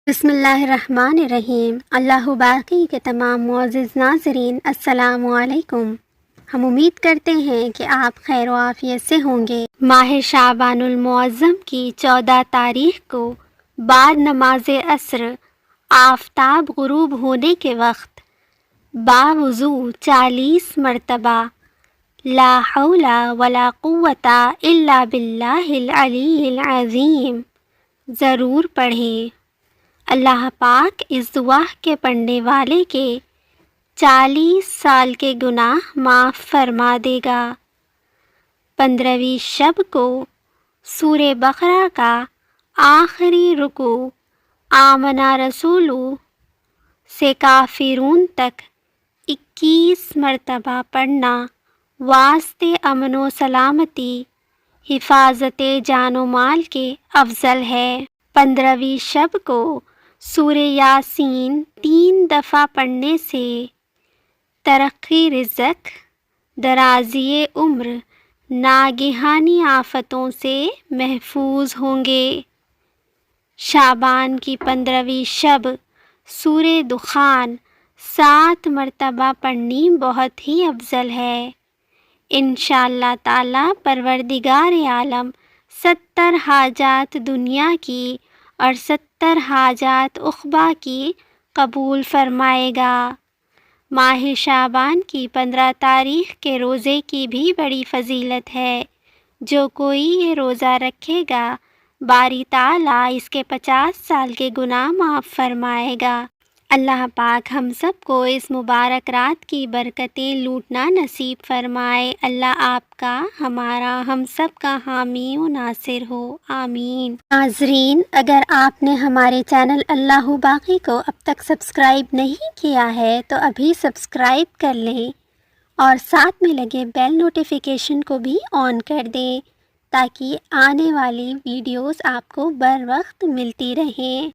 بسم اللہ الرحمن الرحیم۔ اللہ باقی کے تمام معزز ناظرین السلام علیکم۔ ہم امید کرتے ہیں کہ آپ خیر و عافیت سے ہوں گے۔ ماہ شعبان المعظم کی 14 تاریخ کو بعد نماز عصر آفتاب غروب ہونے کے وقت باوضو 40 مرتبہ لا حول ولا قوت الا باللہ العلی العظیم ضرور پڑھیں۔ اللہ پاک اس دعا کے پڑھنے والے کے 40 سال کے گناہ معاف فرما دے گا۔ 15ویں شب کو سورہ بقرہ کا آخری رکوع آمنا رسولو سے کافرون تک 21 مرتبہ پڑھنا واسطے امن و سلامتی حفاظت جان و مال کے افضل ہے۔ 15ویں شب کو سورہ یاسین 3 دفعہ پڑھنے سے ترقی رزق، درازی عمر، ناگہانی آفتوں سے محفوظ ہوں گے۔ شعبان کی 15ویں شب سورہ دخان 7 مرتبہ پڑھنی بہت ہی افضل ہے۔ انشاءاللہ تعالی پروردگار عالم 70 حاجات دنیا کی اور 70 حاجات عقبیٰ کی قبول فرمائے گا۔ ماہ شعبان کی 15 تاریخ کے روزے کی بھی بڑی فضیلت ہے۔ جو کوئی یہ روزہ رکھے گا باری تعالیٰ اس کے 50 سال کے گناہ معاف فرمائے گا۔ اللہ پاک ہم سب کو اس مبارک رات کی برکتیں لوٹنا نصیب فرمائے۔ اللہ آپ کا، ہمارا، ہم سب کا حامی و ناصر ہو، آمین۔ ناظرین، اگر آپ نے ہمارے چینل اللہ باقی کو اب تک سبسکرائب نہیں کیا ہے تو ابھی سبسکرائب کر لیں اور ساتھ میں لگے بیل نوٹیفیکیشن کو بھی آن کر دیں تاکہ آنے والی ویڈیوز آپ کو بر وقت ملتی رہیں۔